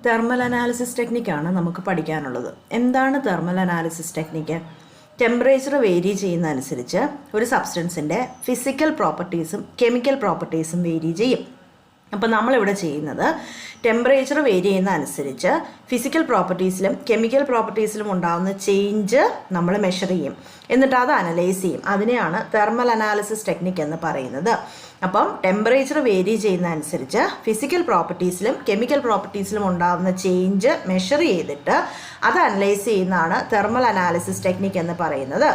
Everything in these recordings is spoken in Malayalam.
തെർമൽ അനാലിസിസ് ടെക്നിക്കാണ് നമുക്ക് പഠിക്കാനുള്ളത്. എന്താണ് thermal analysis technique? Temperature vary ചെയ്യുന്ന അനുസരിച്ച് ഒരു സബ്സ്റ്റൻസിൻ്റെ ഫിസിക്കൽ പ്രോപ്പർട്ടീസും കെമിക്കൽ പ്രോപ്പർട്ടീസും വേരി ചെയ്യും. അപ്പോൾ നമ്മളിവിടെ ചെയ്യുന്നത് ടെമ്പറേച്ചർ വേരി ചെയ്യുന്ന അനുസരിച്ച് ഫിസിക്കൽ പ്രോപ്പർട്ടീസിലും കെമിക്കൽ പ്രോപ്പർട്ടീസിലും ഉണ്ടാകുന്ന ചേഞ്ച് നമ്മൾ മെഷർ ചെയ്യും, എന്നിട്ട് അത് അനലൈസ് ചെയ്യും. അതിനെയാണ് തെർമൽ അനാലിസിസ് ടെക്നിക്ക് എന്ന് പറയുന്നത്. അപ്പം ടെമ്പറേച്ചർ വേരി ചെയ്യുന്ന അനുസരിച്ച് ഫിസിക്കൽ പ്രോപ്പർട്ടീസിലും കെമിക്കൽ പ്രോപ്പർട്ടീസിലും ഉണ്ടാകുന്ന ചേഞ്ച് മെഷർ ചെയ്തിട്ട് അത് അനലൈസ് ചെയ്യുന്നതാണ് തെർമൽ അനാലിസിസ് ടെക്നിക്ക് എന്ന് പറയുന്നത്.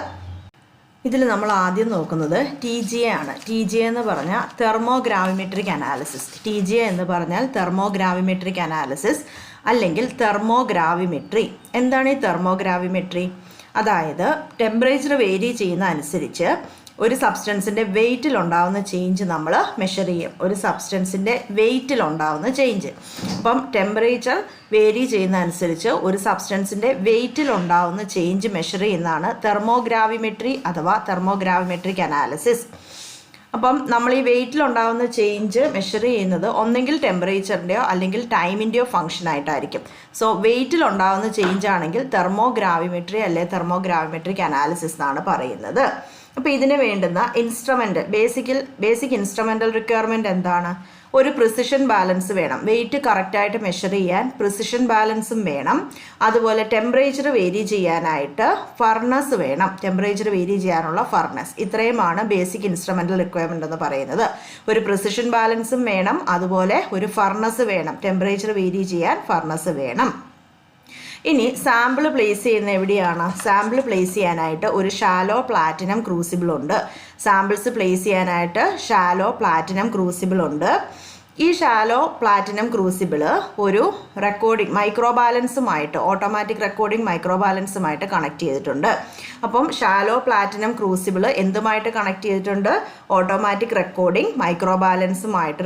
ഇതിൽ നമ്മൾ ആദ്യം നോക്കുന്നത് TGA ആണ്. TGA എന്ന് പറഞ്ഞാൽ തെർമോഗ്രാവിമെട്രിക് അനാലിസിസ്. TGA എന്ന് പറഞ്ഞാൽ തെർമോഗ്രാവിമെട്രിക് അനാലിസിസ് അല്ലെങ്കിൽ തെർമോഗ്രാവിമെട്രി. എന്താണ് ഈ തെർമോഗ്രാവിമെട്രി? അതായത് ടെമ്പറേച്ചർ വേരി ചെയ്യുന്ന അനുസരിച്ച് ഒരു സബ്സ്റ്റൻസിൻ്റെ വെയ്റ്റിലുണ്ടാവുന്ന ചേഞ്ച് നമ്മൾ മെഷർ ചെയ്യും. ഒരു സബ്സ്റ്റൻസിൻ്റെ വെയ്റ്റിലുണ്ടാവുന്ന ചേഞ്ച്. അപ്പം ടെമ്പറേച്ചർ വേരി ചെയ്യുന്ന അനുസരിച്ച് ഒരു സബ്സ്റ്റൻസിൻ്റെ വെയ്റ്റിലുണ്ടാവുന്ന ചേഞ്ച് മെഷർ ചെയ്യുന്നതാണ് തെർമോഗ്രാവിമെട്രി അഥവാ തെർമോഗ്രാവിമെട്രിക് അനാലിസിസ്. അപ്പം നമ്മൾ ഈ വെയ്റ്റിലുണ്ടാകുന്ന ചേഞ്ച് മെഷർ ചെയ്യുന്നത് ഒന്നെങ്കിൽ ടെമ്പറേച്ചറിൻ്റെയോ അല്ലെങ്കിൽ ടൈമിൻ്റെയോ ഫംഗ്ഷനായിട്ടായിരിക്കും. സോ വെയ്റ്റിലുണ്ടാകുന്ന ചേഞ്ച് ആണെങ്കിൽ തെർമോഗ്രാവിമെട്രി അല്ലെങ്കിൽ തെർമോഗ്രാവിമെട്രിക് അനാലിസിസ് എന്നാണ് പറയുന്നത്. അപ്പോൾ ഇതിന് വേണ്ടുന്ന ഇൻസ്ട്രുമെൻ്റ് ബേസിക് ഇൻസ്ട്രുമെൻ്റൽ റിക്വയർമെൻറ്റ് എന്താണ്? ഒരു പ്രിസിഷൻ ബാലൻസ് വേണം. വെയിറ്റ് കറക്റ്റായിട്ട് മെഷർ ചെയ്യാൻ പ്രിസിഷൻ ബാലൻസും വേണം. അതുപോലെ ടെമ്പറേച്ചർ വേരി ചെയ്യാനായിട്ട് ഫർണസ് വേണം. ടെമ്പറേച്ചർ വേരി ചെയ്യാനുള്ള ഫർണസ്. ഇത്രയുമാണ് ബേസിക് ഇൻസ്ട്രുമെൻ്റൽ റിക്വയർമെൻ്റ് എന്ന് പറയുന്നത്. ഒരു പ്രിസിഷൻ ബാലൻസും വേണം, അതുപോലെ ഒരു ഫർണസ് വേണം. ടെമ്പറേച്ചർ വേരി ചെയ്യാൻ ഫർണസ് വേണം. ഇനി സാമ്പിൾ പ്ലേസ് ചെയ്യുന്ന എവിടെയാണ്? സാമ്പിൾ പ്ലേസ് ചെയ്യാനായിട്ട് ഒരു ഷാലോ പ്ലാറ്റിനം ക്രൂസിബിൾ ഉണ്ട്. സാമ്പിൾസ് പ്ലേസ് ചെയ്യാനായിട്ട് ഷാലോ പ്ലാറ്റിനം ക്രൂസിബിൾ ഉണ്ട്. ഈ ഷാലോ പ്ലാറ്റിനം ക്രൂസിബിൾ ഒരു റെക്കോർഡിംഗ് മൈക്രോ ബാലൻസുമായിട്ട് ഓട്ടോമാറ്റിക് റെക്കോർഡിംഗ് മൈക്രോ ബാലൻസുമായിട്ട് കണക്ട് ചെയ്തിട്ടുണ്ട്. അപ്പം ഷാലോ പ്ലാറ്റിനം ക്രൂസിബിൾ എന്തുമായിട്ട് കണക്ട് ചെയ്തിട്ടുണ്ട്? ഓട്ടോമാറ്റിക് റെക്കോർഡിംഗ് മൈക്രോ ബാലൻസുമായിട്ട്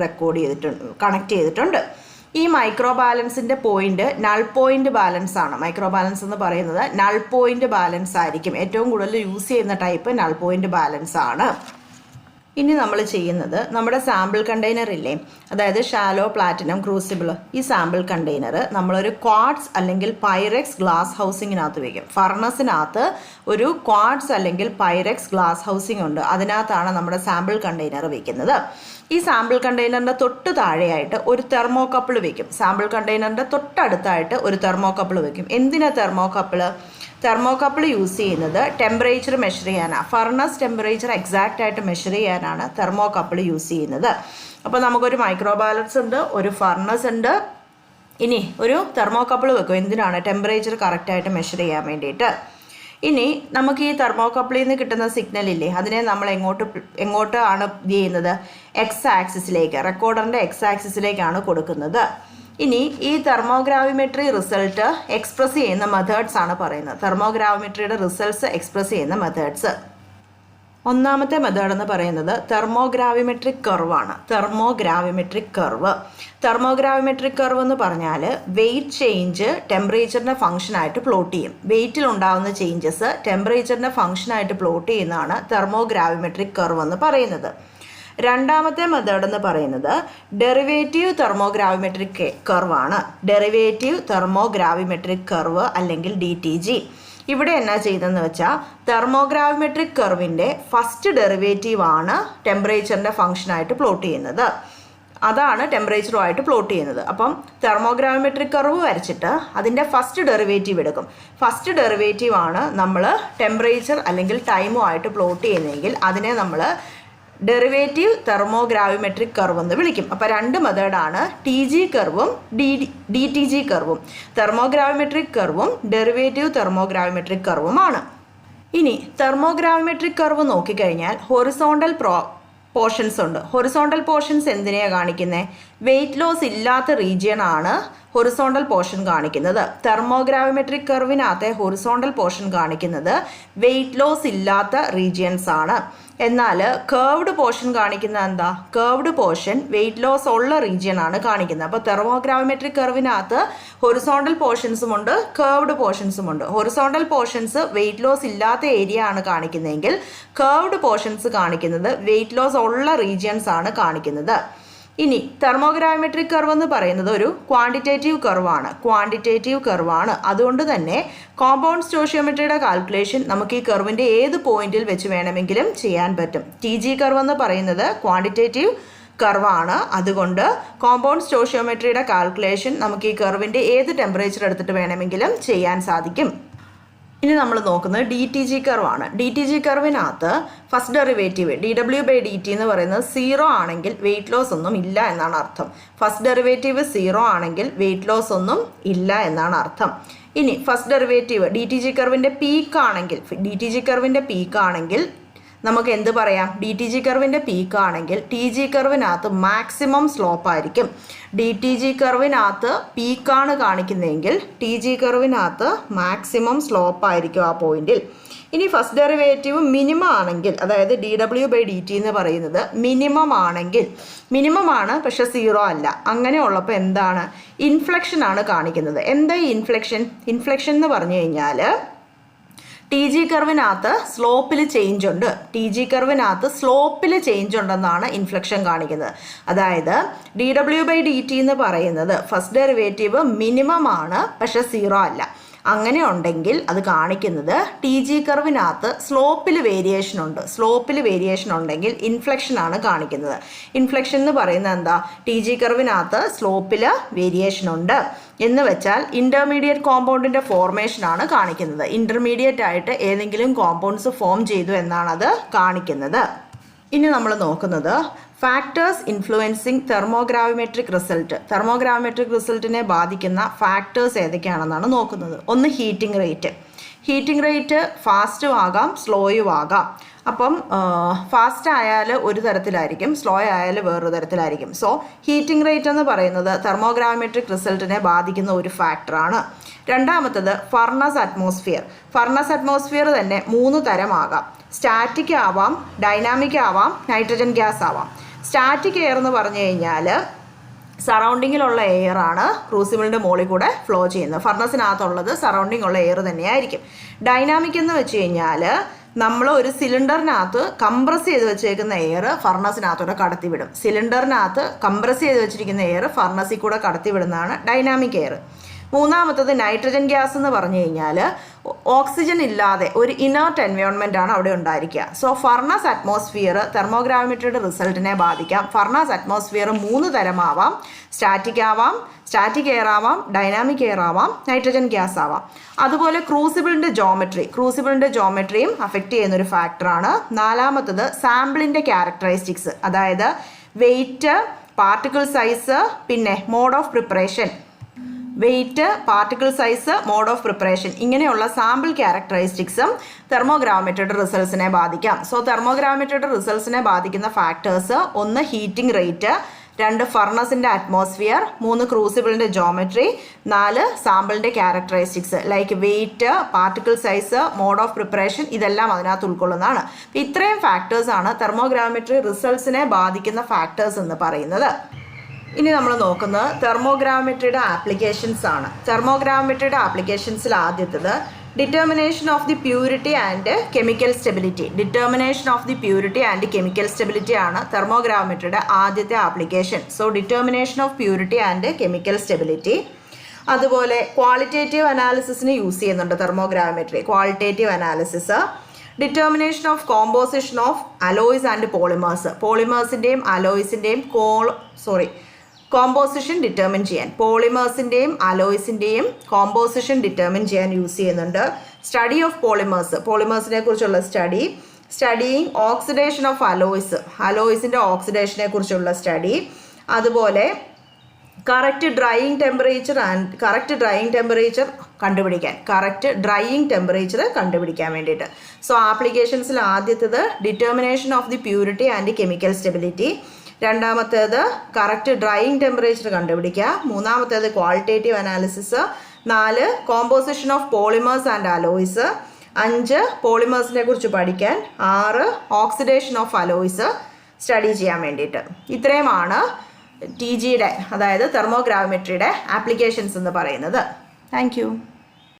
കണക്ട് ചെയ്തിട്ടുണ്ട്. ഈ മൈക്രോ ബാലൻസിൻ്റെ പോയിന്റ് നൾ പോയിന്റ് ബാലൻസ് ആണ്. മൈക്രോ ബാലൻസ് എന്ന് പറയുന്നത് നൾ പോയിന്റ് ബാലൻസ് ആയിരിക്കും. ഏറ്റവും കൂടുതൽ യൂസ് ചെയ്യുന്ന ടൈപ്പ് നൾ പോയിന്റ് ബാലൻസ് ആണ്. ഇനി നമ്മൾ ചെയ്യുന്നത് നമ്മുടെ സാമ്പിൾ കണ്ടെയ്നർ ഇല്ലേ, അതായത് ഷാലോ പ്ലാറ്റിനം ക്രൂസിബിൾ, ഈ സാമ്പിൾ കണ്ടെയ്നർ നമ്മളൊരു ക്വാർട്സ് അല്ലെങ്കിൽ പൈറക്സ് ഗ്ലാസ് ഹൗസിങ്ങിനകത്ത് വയ്ക്കും. ഫർണസിനകത്ത് ഒരു ക്വാർട്സ് അല്ലെങ്കിൽ പൈറക്സ് ഗ്ലാസ് ഹൗസിംഗ് ഉണ്ട്. അതിനകത്താണ് നമ്മുടെ സാമ്പിൾ കണ്ടെയ്നർ വയ്ക്കുന്നത്. ഈ സാമ്പിൾ കണ്ടെയ്നറിൻ്റെ തൊട്ട് താഴെയായിട്ട് ഒരു തെർമോകപ്പിൾ വയ്ക്കും. സാമ്പിൾ കണ്ടെയ്നറിൻ്റെ തൊട്ടടുത്തായിട്ട് ഒരു തെർമോകപ്പിൾ വയ്ക്കും. എന്തിനാണ് തെർമോകപ്പിൾ യൂസ് ചെയ്യുന്നത്? ടെമ്പറേച്ചർ മെഷർ ചെയ്യാനാണ്. ഫർണസ് ടെമ്പറേച്ചർ എക്സാക്റ്റ് ആയിട്ട് മെഷർ ചെയ്യാനാണ് തെർമോകപ്പിൾ യൂസ് ചെയ്യുന്നത്. അപ്പോൾ നമുക്കൊരു മൈക്രോ ബാലൻസ് ഉണ്ട്, ഒരു ഫർണസ് ഉണ്ട്, ഇനി ഒരു തെർമോകപ്പിൾ വെക്കും. എന്തിനാണ്? ടെമ്പറേച്ചർ കറക്റ്റായിട്ട് മെഷർ ചെയ്യാൻ വേണ്ടിയിട്ട്. ഇനി നമുക്ക് ഈ തെർമോകപ്പിളിൽ നിന്ന് കിട്ടുന്ന സിഗ്നൽ ഇല്ലേ, അതിനെ നമ്മൾ എങ്ങോട്ടാണ് ഇത് ചെയ്യുന്നത്? എക്സ് ആക്സിസിലേക്ക്, റെക്കോർഡറിൻ്റെ എക്സ് ആക്സിസിലേക്കാണ് കൊടുക്കുന്നത്. ഇനി ഈ തെർമോഗ്രാവിമെട്രി റിസൾട്ട് എക്സ്പ്രസ് ചെയ്യുന്ന മെത്തേഡ്സ് ആണ് പറയുന്നത്. തെർമോഗ്രാവിമെട്രിയുടെ റിസൾട്ട്സ് എക്സ്പ്രസ് ചെയ്യുന്ന മെത്തേഡ്സ്. ഒന്നാമത്തെ മെത്തേഡ് എന്ന് പറയുന്നത് തെർമോഗ്രാവിമെട്രിക് കർവ് ആണ്. തെർമോഗ്രാവിമെട്രിക് കർവ് എന്ന് പറഞ്ഞാൽ വെയിറ്റ് ചേഞ്ച് ടെമ്പറേച്ചറിൻ്റെ ഫംഗ്ഷനായിട്ട് പ്ലോട്ട് ചെയ്യും. വെയിറ്റിൽ ഉണ്ടാകുന്ന ചേഞ്ചസ് ടെമ്പറേച്ചറിൻ്റെ ഫംഗ്ഷനായിട്ട് പ്ലോട്ട് ചെയ്യുന്നതാണ് തെർമോഗ്രാവിമെട്രിക് കർവ് എന്ന് പറയുന്നത്. രണ്ടാമത്തെ മെത്തേഡ് എന്ന് പറയുന്നത് ഡെറിവേറ്റീവ് തെർമോഗ്രാവിമെട്രിക് കർവ് ആണ്. ഡെറിവേറ്റീവ് തെർമോഗ്രാവിമെട്രിക് കർവ് അല്ലെങ്കിൽ DTG. ഇവിടെ എന്നാ ചെയ്തതെന്ന് വെച്ചാൽ തെർമോഗ്രാവിമെട്രിക് കർവിൻ്റെ ഫസ്റ്റ് ഡെറിവേറ്റീവ് ആണ് ടെമ്പറേച്ചറിൻ്റെ ഫംഗ്ഷനായിട്ട് പ്ലോട്ട് ചെയ്യുന്നത്. അതാണ് ടെമ്പറേച്ചറുമായിട്ട് പ്ലോട്ട് ചെയ്യുന്നത്. അപ്പം തെർമോഗ്രാവിമെട്രിക് കർവ് വരച്ചിട്ട് അതിൻ്റെ ഫസ്റ്റ് ഡെറിവേറ്റീവ് എടുക്കും. ഫസ്റ്റ് ഡെറിവേറ്റീവ് ആണ് നമ്മൾ ടെമ്പറേച്ചർ അല്ലെങ്കിൽ ടൈമുമായിട്ട് പ്ലോട്ട് ചെയ്യുന്നതെങ്കിൽ അതിനെ നമ്മൾ ഡെറിവേറ്റീവ് തെർമോഗ്രാവിമെട്രിക് കർവ് എന്ന് വിളിക്കും. അപ്പോൾ രണ്ട് മെത്തേഡാണ്, TG കർവും DTG കർവും. തെർമോഗ്രാവിമെട്രിക് കർവും ഡെറിവേറ്റീവ് തെർമോഗ്രാവിമെട്രിക് കർവുമാണ്. ഇനി തെർമോഗ്രാവിമെട്രിക് കർവ് നോക്കിക്കഴിഞ്ഞാൽ ഹൊറിസോണ്ടൽ പോർഷൻസ് ഉണ്ട്. ഹൊറിസോണ്ടൽ പോർഷൻസ് എന്തിനെയാണ് കാണിക്കുന്നത്? വെയിറ്റ് ലോസ് ഇല്ലാത്ത റീജിയൻ ആണ് ഹൊറിസോണ്ടൽ പോർഷൻ കാണിക്കുന്നത്. തെർമോഗ്രാവിമെട്രിക് കർവിനകത്തെ ഹൊറിസോണ്ടൽ പോർഷൻ കാണിക്കുന്നത് വെയിറ്റ് ലോസ് ഇല്ലാത്ത റീജിയൻസ് ആണ്. എന്നാൽ കേർവ്ഡ് പോർഷൻ കാണിക്കുന്നത് എന്താ? കേർവ്ഡ് പോർഷൻ വെയിറ്റ് ലോസ് ഉള്ള റീജിയൻ ആണ് കാണിക്കുന്നത്. അപ്പോൾ തെർമോഗ്രാവിമെട്രിക് കർവിനകത്ത് ഹൊറിസോണ്ടൽ പോർഷൻസും ഉണ്ട്, കേർവ്ഡ് പോർഷൻസും ഉണ്ട്. ഹൊറിസോണ്ടൽ പോർഷൻസ് വെയിറ്റ് ലോസ് ഇല്ലാത്ത ഏരിയ ആണ് കാണിക്കുന്നതെങ്കിൽ കേർവ്ഡ് പോർഷൻസ് കാണിക്കുന്നത് വെയിറ്റ് ലോസ് ഉള്ള റീജിയൻസ് ആണ് കാണിക്കുന്നത്. ഇനി തെർമോഗ്രാവിമെട്രിക് കർവ് എന്ന് പറയുന്നത് ഒരു ക്വാണ്ടിറ്റേറ്റീവ് കർവാണ്. അതുകൊണ്ട് തന്നെ കോമ്പൗണ്ട് സ്റ്റോഷിയോമെട്രിയുടെ കാൽക്കുലേഷൻ നമുക്ക് ഈ കർവിൻ്റെ ഏത് പോയിന്റിൽ വെച്ച് വേണമെങ്കിലും ചെയ്യാൻ പറ്റും. TG കർവ് എന്ന് പറയുന്നത് ക്വാണ്ടിറ്റേറ്റീവ് കർവാണ്. അതുകൊണ്ട് കോമ്പൗണ്ട് സ്റ്റോഷിയോമെട്രിയുടെ കാൽക്കുലേഷൻ നമുക്ക് ഈ കർവിൻ്റെ ഏത് ടെമ്പറേച്ചർ എടുത്തിട്ട് വേണമെങ്കിലും ചെയ്യാൻ സാധിക്കും. ഇനി നമ്മൾ നോക്കുന്നത് DTG കർവാണ്. DTG കർവിനകത്ത് ഫസ്റ്റ് ഡെറിവേറ്റീവ് dW/dt എന്ന് പറയുന്നത് 0 ആണെങ്കിൽ വെയിറ്റ് ലോസ് ഒന്നും ഇല്ല എന്നാണ് അർത്ഥം. ഫസ്റ്റ് ഡെറിവേറ്റീവ് 0 ആണെങ്കിൽ വെയിറ്റ് ലോസ് ഒന്നും ഇല്ല എന്നാണ് അർത്ഥം. ഇനി ഫസ്റ്റ് ഡെറിവേറ്റീവ് DTG കർവിൻ്റെ പീക്ക് ആണെങ്കിൽ നമുക്ക് എന്ത് പറയാം? DTG കർവിൻ്റെ പീക്ക് ആണെങ്കിൽ TG കർവിനകത്ത് മാക്സിമം സ്ലോപ്പ് ആയിരിക്കും. DTG കർവിനകത്ത് പീക്കാണ് കാണിക്കുന്നതെങ്കിൽ TG കർവിനകത്ത് മാക്സിമം സ്ലോപ്പ് ആയിരിക്കും ആ പോയിന്റിൽ. ഇനി ഫസ്റ്റ് ഡെറിവേറ്റീവ് മിനിമം ആണെങ്കിൽ, അതായത് dW/dt എന്ന് പറയുന്നത് മിനിമം ആണ് പക്ഷെ 0 അല്ല. അങ്ങനെ ഉള്ളപ്പോൾ എന്താണ്? ഇൻഫ്ലക്ഷൻ ആണ് കാണിക്കുന്നത്. എന്താ ഈ ഇൻഫ്ലക്ഷൻ എന്ന് പറഞ്ഞു കഴിഞ്ഞാൽ TG കർവിനകത്ത് സ്ലോപ്പിൽ ചേഞ്ച് ഉണ്ടെന്നാണ് ഇൻഫ്ലക്ഷൻ കാണിക്കുന്നത്. അതായത് dW/dt എന്ന് പറയുന്നത് ഫസ്റ്റ് ഡെറിവേറ്റീവ് മിനിമം ആണ് പക്ഷെ 0 അല്ല. അങ്ങനെ ഉണ്ടെങ്കിൽ അത് കാണിക്കുന്നത് TG കർവിനകത്ത് സ്ലോപ്പിൽ വേരിയേഷൻ ഉണ്ടെങ്കിൽ ഇൻഫ്ലക്ഷൻ ആണ് കാണിക്കുന്നത്. ഇൻഫ്ലക്ഷൻ എന്ന് പറയുന്നത് എന്താ? TG കർവിനകത്ത് സ്ലോപ്പിൽ വേരിയേഷൻ ഉണ്ട് എന്ന് വെച്ചാൽ ഇൻ്റർമീഡിയറ്റ് കോമ്പൗണ്ടിൻ്റെ ഫോർമേഷനാണ് കാണിക്കുന്നത്. ഇൻ്റർമീഡിയറ്റ് ആയിട്ട് ഏതെങ്കിലും കോമ്പൗണ്ട്സ് ഫോം ചെയ്തു എന്നാണ് അത് കാണിക്കുന്നത്. ഇനി നമ്മൾ നോക്കുന്നത് ഫാക്ടേഴ്സ് ഇൻഫ്ലുവൻസിങ് തെർമോഗ്രാവിമെട്രിക് റിസൾട്ടിനെ ബാധിക്കുന്ന ഫാക്ടേഴ്സ് ഏതൊക്കെയാണെന്നാണ് നോക്കുന്നത്. ഒന്ന് ഹീറ്റിംഗ് റേറ്റ് ഫാസ്റ്റും ആകാം സ്ലോയും ആകാം. അപ്പം ഫാസ്റ്റ് ആയാൽ ഒരു തരത്തിലായിരിക്കും, സ്ലോ ആയാൽ വേറൊരു തരത്തിലായിരിക്കും. സോ ഹീറ്റിംഗ് റേറ്റ് എന്ന് പറയുന്നത് തെർമോഗ്രാവിമെട്രിക് റിസൾട്ടിനെ ബാധിക്കുന്ന ഒരു ഫാക്ടറാണ്. രണ്ടാമത്തത് ഫർണസ് അറ്റ്മോസ്ഫിയർ തന്നെ 3 തരമാകാം. സ്റ്റാറ്റിക് ആവാം, ഡൈനാമിക് ആവാം, നൈട്രജൻ ഗ്യാസ് ആവാം. സ്റ്റാറ്റിക് എയർ എന്ന് പറഞ്ഞു കഴിഞ്ഞാൽ സറൗണ്ടിങ്ങിലുള്ള എയർ ആണ് ക്രൂസിബിളിൻ്റെ മുകളിൽ കൂടെ ഫ്ലോ ചെയ്യുന്നത്. ഫർണസിനകത്തുള്ളത് സറൗണ്ടിങ് ഉള്ള എയർ തന്നെയായിരിക്കും. ഡൈനാമിക് എന്ന് വെച്ച് കഴിഞ്ഞാൽ നമ്മൾ ഒരു സിലിണ്ടറിനകത്ത് കംപ്രസ് ചെയ്ത് വെച്ചേക്കുന്ന എയർ ഫർണസിനകത്തൂടെ കടത്തിവിടും. സിലിണ്ടറിനകത്ത് കംപ്രസ് ചെയ്ത് വെച്ചിരിക്കുന്ന എയർ ഫർണസിൽ കൂടെ കടത്തിവിടുന്നതാണ് ഡൈനാമിക് എയർ. മൂന്നാമത്തത് നൈട്രജൻ ഗ്യാസ് എന്ന് പറഞ്ഞു കഴിഞ്ഞാൽ ഓക്സിജൻ ഇല്ലാതെ ഒരു ഇനേർട്ട് എൻവയോൺമെൻ്റ് ആണ് അവിടെ ഉണ്ടായിരിക്കുക. സോ ഫർണസ് അറ്റ്മോസ്ഫിയർ തെർമോഗ്രാവിമെട്രിയുടെ റിസൾട്ടിനെ ബാധിക്കാം. ഫർണസ് അറ്റ്മോസ്ഫിയർ 3 തരമാവാം. സ്റ്റാറ്റിക് എയർ ആവാം, ഡൈനാമിക് എയർ ആവാം, നൈട്രജൻ ഗ്യാസ് ആവാം. അതുപോലെ ക്രൂസിബിളിൻ്റെ ജോമെട്രിയും അഫക്റ്റ് ചെയ്യുന്നൊരു ഫാക്ടറാണ്. നാലാമത്തത് സാമ്പിളിൻ്റെ ക്യാരക്ടറിസ്റ്റിക്സ്, അതായത് വെയിറ്റ്, പാർട്ടിക്കിൾ സൈസ്, പിന്നെ മോഡ് ഓഫ് പ്രിപ്പറേഷൻ. ഇങ്ങനെയുള്ള സാമ്പിൾ ക്യാരക്ടറിസ്റ്റിക്സും തെർമോഗ്രാവിമെട്രിയുടെ റിസൾട്ട്സിനെ ബാധിക്കാം. സോ തെർമോഗ്രാവിമെട്രിയുടെ റിസൾട്ട്സിനെ ബാധിക്കുന്ന ഫാക്ടേഴ്സ്: 1 ഹീറ്റിംഗ് റേറ്റ്, 2 ഫർണസിൻ്റെ അറ്റ്മോസ്ഫിയർ, 3 ക്രൂസിബിളിൻ്റെ ജോമെട്രി, 4 സാമ്പിളിൻ്റെ characteristics like weight, particle size, mode of preparation. ഇതെല്ലാം അതിനകത്ത് ഉൾക്കൊള്ളുന്നതാണ്. ഇത്രയും ഫാക്ടേഴ്സാണ് തെർമോഗ്രാവിമെട്രി റിസൾട്ട്സിനെ ബാധിക്കുന്ന ഫാക്ടേഴ്സ് എന്ന് പറയുന്നത്. ഇനി നമ്മൾ നോക്കുന്നത് തെർമോഗ്രാവിമെട്രിയുടെ ആപ്ലിക്കേഷൻസ് ആണ്. തെർമോഗ്രാവിമെട്രിയുടെ ആപ്ലിക്കേഷൻസിൽ ആദ്യത്തേത് determination of the purity and chemical stability ആണ് തെർമോഗ്രാവിമെട്രിയുടെ ആദ്യത്തെ application. So determination of purity and chemical stability. അതുപോലെ ക്വാളിറ്റേറ്റീവ് അനാലിസിസിന് യൂസ് ചെയ്യുന്നുണ്ട് തെർമോഗ്രാവിമെട്രി. Qualitative analysis, determination of composition of alloys and പോളിമേഴ്സിൻ്റെയും അലോയ്സിൻ്റെയും കോമ്പോസിഷൻ ഡിറ്റർമിൻ ചെയ്യാൻ, പോളിമേഴ്സിൻ്റെയും അലോയ്സിൻ്റെയും കോമ്പോസിഷൻ ഡിറ്റർമിൻ ചെയ്യാൻ യൂസ് ചെയ്യുന്നുണ്ട്. സ്റ്റഡി ഓഫ് പോളിമേഴ്സിനെ കുറിച്ചുള്ള സ്റ്റഡിയിങ് ഓക്സിഡേഷൻ ഓഫ് അലോയ്സിൻ്റെ ഓക്സിഡേഷനെ കുറിച്ചുള്ള സ്റ്റഡി. അതുപോലെ കറക്റ്റ് ഡ്രൈയിങ് ടെമ്പറേച്ചർ കണ്ടുപിടിക്കാൻ വേണ്ടിയിട്ട്. സോ ആപ്ലിക്കേഷൻസിൽ ആദ്യത്തേത് determination of the purity and chemical stability, രണ്ടാമത്തേത് കറക്റ്റ് ഡ്രൈയിങ് ടെമ്പറേച്ചർ കണ്ടുപിടിക്കുക, മൂന്നാമത്തേത് qualitative analysis, 4 composition of polymers and alloys, 5 പോളിമേഴ്സിനെ കുറിച്ച് പഠിക്കാൻ, 6 ഓക്സിഡേഷൻ ഓഫ് അലോയ്സ് സ്റ്റഡി ചെയ്യാൻ വേണ്ടിയിട്ട്. ഇത്രയുമാണ് TGയുടെ, അതായത് തെർമോഗ്രാവിമെട്രിയുടെ ആപ്ലിക്കേഷൻസ് എന്ന് പറയുന്നത്. Thank you.